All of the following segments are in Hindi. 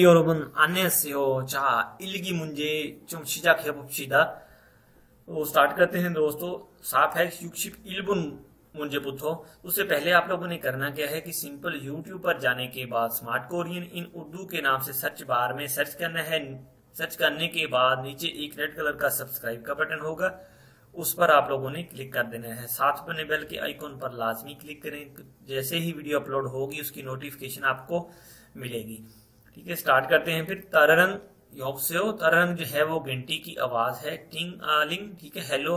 여러분 안녕하세요. 자, 일기 문제 좀 시작해 봅시다. स्टार्ट करते हैं दोस्तों। साफ है 61 문제부터। उससे पहले आप लोगों ने करना क्या है कि सिंपल YouTube पर जाने के बाद स्मार्ट कोरियन इन उर्दू के नाम से सर्च बार में सर्च करना है। सर्च करने के बाद नीचे एक रेड कलर का सब्सक्राइब का बटन होगा, उस पर आप लोगों ने क्लिक कर देना है। साथ बने बेल के आइकॉन पर लाजमी क्लिक करें। जैसे ही वीडियो अपलोड होगी उसकी नोटिफिकेशन आपको मिलेगी। ठीक है, स्टार्ट करते हैं। फिर तररंग योबसेओ, तररंग जो है वो घंटी की आवाज है। टिंग आलिंग, ठीक है। हेलो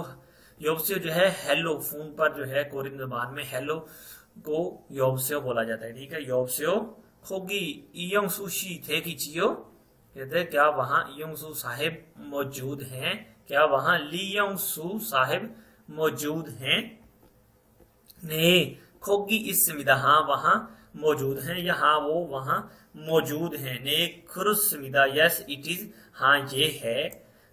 योबसेओ जो है हेलो, फोन पर जो है कोरियन जबान में हेलो को योबसेओ बोला जाता है। ठीक है, योबसेओ। खोगी इयोंग सुशी थे की चियो, कहते हैं क्या वहां इयोंग साहिब मौजूद हैं? क्या वहां लीयोंग सू साहिब मौजूद हैं? ने खोगी इसमिदा, हाँ वहां मौजूद हैं, या हाँ वो वहां मौजूद हैं। ने खुरुसमिदा, यस इट इज, हाँ ये है।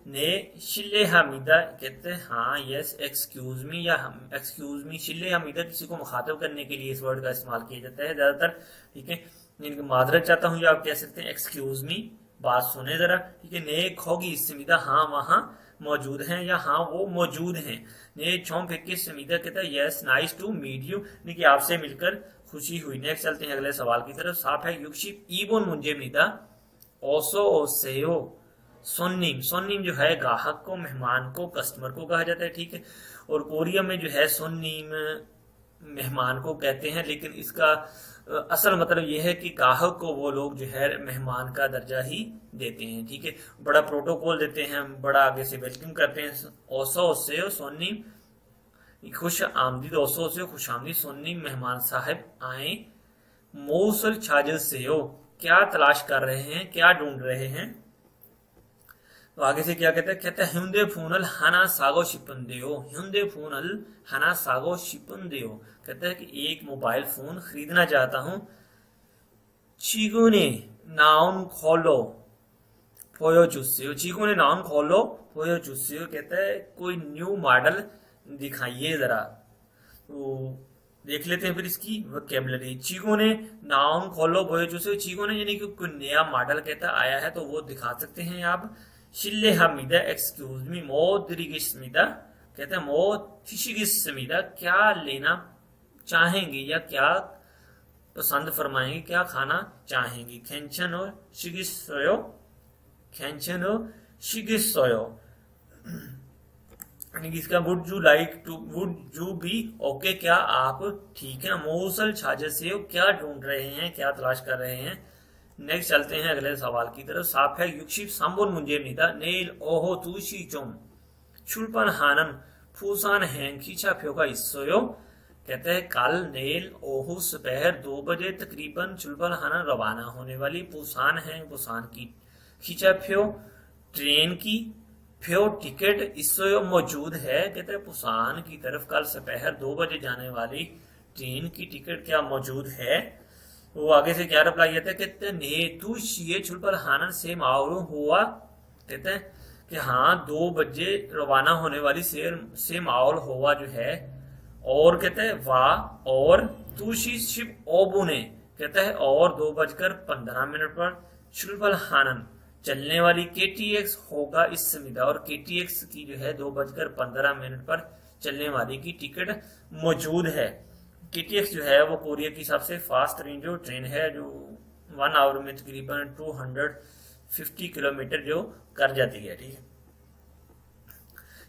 ने शिले हमीदा, कहते हैं हाँ यस एक्सक्यूज मी, या एक्सक्यूज मी। शिले हमीदा किसी को मुखातब करने के लिए इस वर्ड का इस्तेमाल किया जाता है ज्यादातर। ठीक है, इनकी माजरत चाहता हूँ, या आप कह सकते हैं एक्सक्यूज मी, बात सुने जरा। ठीक है, ने खोगी इसमिदा, हाँ वहां मौजूद हैं, या हाँ वो मौजूद हैं। ने छोम फेंके समीदा, कहता है yes nice to meet you, यानी कि आपसे मिलकर खुशी हुई। नेक्स्ट चलते हैं अगले सवाल की तरफ। साफ है युक्षिप ईबोन मुंजे मिदा ओसो ओसेयो सोनिम। सोनिम जो है ग्राहक को, मेहमान को, कस्टमर को कहा जाता है। ठीक है, और कोरिया में जो है सोनिम मेहमान को कहते हैं, लेकिन इसका असल मतलब यह है कि ग्राहक को वो लोग जो है मेहमान का दर्जा ही देते हैं। ठीक है, बड़ा प्रोटोकॉल देते हैं, बड़ा आगे से वेलकम करते हैं। ओसो ओसेयो सोनिम, खुश आमदीद। ओसो से खुश आमदीद, सोनिम मेहमान साहब आए। मौसल छाजल से हो, क्या तलाश कर रहे हैं, क्या ढूंढ रहे हैं? तो आगे से क्या कहते हैं? कहते हैं हुंदे फूनल हना सागो शिपंदेओ, हुंदे फूनल हना सागो शिपंदेओ, कहते हैं कि एक मोबाइल फोन खरीदना चाहता हूं। चीगो ने नाउन खोलो पोयो चुस्सियो, चीगो ने नाउन खोलो पोयो चुस्सियो, कहते हैं कोई न्यू मॉडल दिखाइए जरा। तो देख लेते हैं फिर इसकी वोकैबुलरी। चीगो ने नाउन खोलो पोयो चुस्सियो, चीगो ने यानी कि कोई नया मॉडल कहता आया है तो वो दिखा सकते हैं आप। शिल्ले हमीदा, एक्सक्यूज मी। मो दिरिगिस्मिदा, कहते हैं मो थिशिगिस्मिदा, क्या लेना चाहेंगे या क्या पसंद फरमाएंगे, क्या खाना चाहेंगे। खेंचन और शिगिसोयो, खेंचन और शिगिसोयो, इसका would you like to, would you be okay, क्या आप ठीक है। मोसल छाजे से क्या ढूंढ रहे हैं, क्या तलाश कर रहे हैं। नेक्स्ट चलते हैं अगले सवाल की तरफ। साफ है युक्षिप सांबोन मुंजे निदा नेल ओहो तुशी चोम छुलपन हानन फूसान हैंग खींचा फ्योका इसोयो, कहते हैं कल नेल ओहो दोपहर 2 बजे तकरीबन चुलपन हानन रवाना होने वाली पुसान है, पुसान की, खींचा फ्यो ट्रेन की, फ्यो टिकट, इसोयो मौजूद है, कहते हैं पुसान की तरफ कल दोपहर 2 बजे जाने वाली ट्रेन की टिकट क्या मौजूद है। वो आगे से क्या रिप्लाई देते हैं? कहते हैं ने तू शिये छुलपल हानन से मावरू हुआ, कहते हैं कि हाँ 2 बजे रवाना होने वाली से माहौल हुआ जो है। और कहते हैं वाह, और तुशी शिप ओबुने, कहता है और 2:15 पर छुलपल हानन चलने वाली KTX होगा इस समीदा, और KTX की जो है 2:15 पर चलने वाली की टिकट मौजूद है। KTX जो है वो कोरिया की सबसे फास्ट रेंजो ट्रेन है, जो 1 आवर में तकरीबन 250 किलोमीटर जो कर जाती है। ठीक है,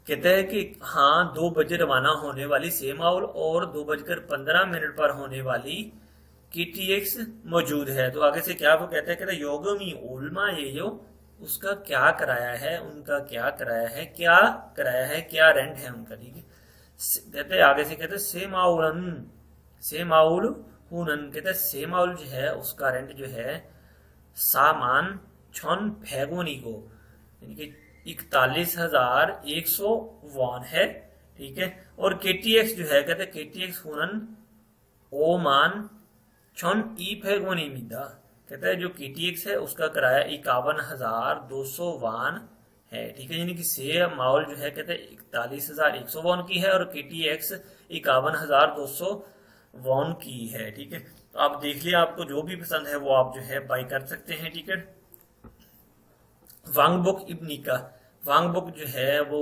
कहते हैं कि हाँ 2 बजे रवाना होने वाली सेमाउल और 2:15 पर होने वाली KTX मौजूद है। तो आगे से क्या वो कहते हैं? योगमी उल्मा ये जो उसका क्या कराया है, उनका क्या कराया है, क्या कराया है, क्या रेंट है उनका। ठीक है, कहते हैं आगे से कहते हैं सेमाउलन सेमाउल हुनन, कहते हैं सेमाउल जो है उसका रेंट जो है सामान छन फैगोनी को, यानी कि 41,100 वॉन है। ठीक है, और KTX जो है कहते हैं KTX हुनन ओमान छन ई फैगोनी मिदा, कहता है जो KTX है उसका किराया 51,200 वॉन है। ठीक है, यानी कि से माउल जो है कहते हैं 41,100 वॉन की है, और KTX 51,200 वॉन की है। ठीक है, तो आप देख लिया, आपको जो भी पसंद है वो आप जो है बाई कर सकते हैं। ठीक है, वांगबुक इब्निका, वांगबुक जो है वो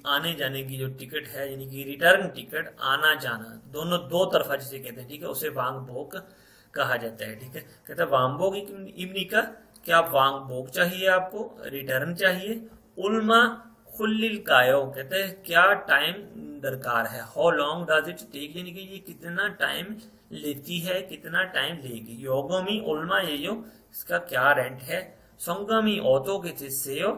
आने जाने की जो टिकट है, यानी कि रिटर्न टिकट, आना जाना दोनों दो तरफा जिसे कहते हैं, ठीक है, उसे वांगबुक कहा जाता है। ठीक है, कहते हैं वांगबुक इब्निका, क्या वांगबुक चाहिए आपको, रिटर्न चाहिए। उल्मा खुल्लिल कायो, कहते हैं क्या टाइम दरकार है। How long does it take, यानी कि ये कितना टाइम लेती है, कितना टाइम लेगी। योगोमी उल्मा ये जो इसका क्या रेंट है। संगमी ओतो के चिस्सेयो,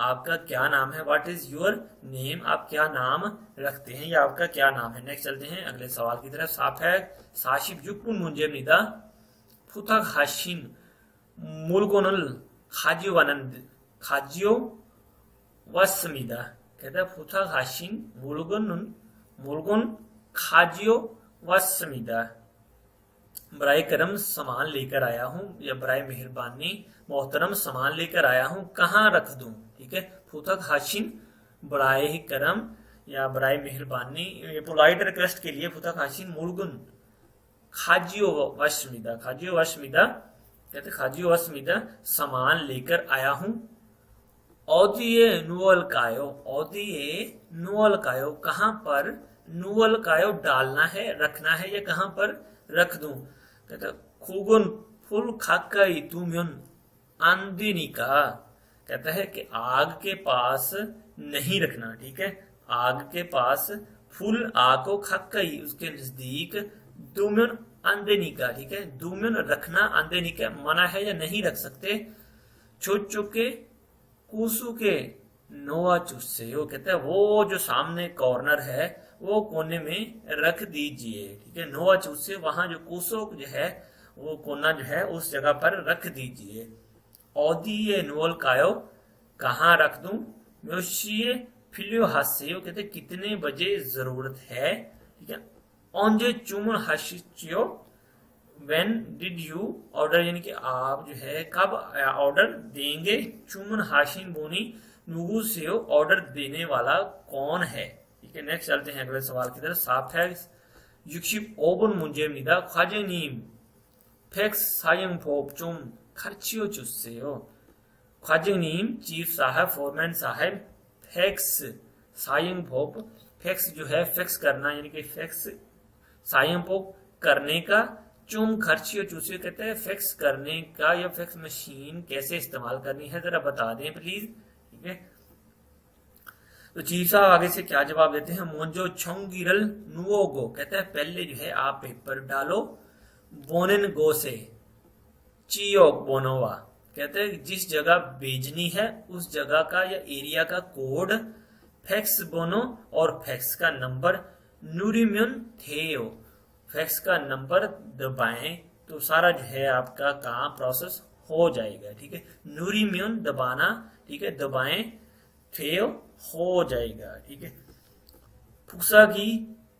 आपका क्या नाम है। व्हाट इज योर नेम, आप क्या नाम रखते हैं या आपका क्या नाम है। नेक्स्ट चलते हैं अगले सवाल की तरफ। साफेक साशिब जुकुन मुंजे निदा फुतक हाशिन मुलगोनल खाजियो आनंद खाजियो वसमिदा, कहता है फुतक हाशिन मुलगोन खाजियो वसमिदा, बराए करम सामान लेकर आया हूँ, या बराए मेहरबानी मोहतरम सामान लेकर आया हूँ, कहाँ रख दूं। ठीक है, फुतक हाशिन बराए करम या बराए मेहरबानी, पोलाइट रिक्वेस्ट के लिए फुतक हाशिन मुलगुन खाजियो वशमिदा, खाजियो वशमिदा, कहते खाजियो वशमिदा सामान लेकर आया हूँ। औदिये नुअल कायो, औदिये नुअल कायो, कहाँ पर नुअल कायो डालना है, रखना है, या कहाँ पर रख दूं। कहता खुगुन फुल खाकाई तुम्युन आंदिनिका, कहता है कि आग के पास नहीं रखना। ठीक है, आग के पास, फुल आग को खाकाई उसके नजदीक, दुम्युन आंदेनिका, ठीक है, दुम्युन रखना, आंदेनिका मना है या नहीं रख सकते। छुट चुके कुसु के नोआ चुस्से, वो कहते हैं वो जो सामने कॉर्नर है वो कोने में रख दीजिए। ठीक है, नोआ चुस्से, वहां जो कुसो जो है वो कोना जो है उस जगह पर रख दीजिए। औदिये नोल कायो, कहाँ रख दूं। म्योशिये फिलियो हास्य, कहते कितने बजे जरूरत है। ठीक है, ओंजे चुमन हाशियो When did you order, यानी कि आप जो है कब ऑर्डर देंगे। चुमन हाशिन बोनी नुगु से, ऑर्डर देने वाला कौन है। ठीक है, नेक्स्ट चलते हैं अगले सवाल की तरफ। साफ है युक्षिप ओबन मुंजे निदा ख्वाजे नीम फेक्स सायं फोप चुम खर्चियो चुस्से हो। ख्वाजे नीम चीफ साहब, फोरमैन साहब, फेक्स सायं फोप, फेक्स जो है फिक्स करना, यानी कि फिक्स सायं फोप करने का, चुम खर्चियो चूसियो, कहते हैं फिक्स करने का या फिक्स मशीन कैसे इस्तेमाल करनी है जरा बता दें प्लीज। ठीक है, तो चीफ साहब आगे से क्या जवाब देते हैं। मोंजो छोंगिरल नुओगो, कहते हैं पहले जो है आप पेपर डालो। बोनेन गो से चियो बोनोवा, कहते हैं जिस जगह भेजनी है उस जगह का या एरिया का कोड, फैक्स बोनो और फैक्स का नंबर, नूरिम्युन थेयो, फैक्स का नंबर दबाएं तो सारा जो है आपका काम प्रोसेस हो जाएगा। ठीक है, नूरिम्युन दबाना, ठीक है, दबाएं, थेयो हो जाएगा। ठीक है, फुक्सा की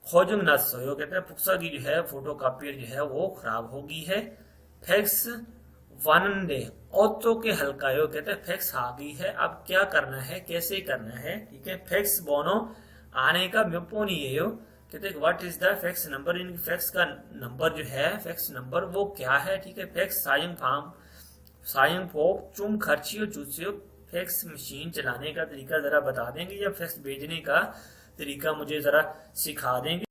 खोजुंग न सोयो, कहते हैं फुक्सा की जो है फोटो कॉपियर जो है वो खराब हो गई है। फैक्स वानंदे ऑटो के हल्कायो, कहते हैं फैक्स आ गई है, अब क्या करना है, कैसे करना है। ठीक है, फैक्स बोनो आने का म्योपोनी है, कहते हैं what is the fax number, in fax का नंबर जो है, फैक्स नंबर वो क्या है। ठीक है, फैक्स सायं फार्म सायं फोप चुम खर्चियो चूसियो, फैक्स मशीन चलाने का तरीका जरा बता देंगे या फैक्स भेजने का तरीका मुझे जरा सिखा देंगे।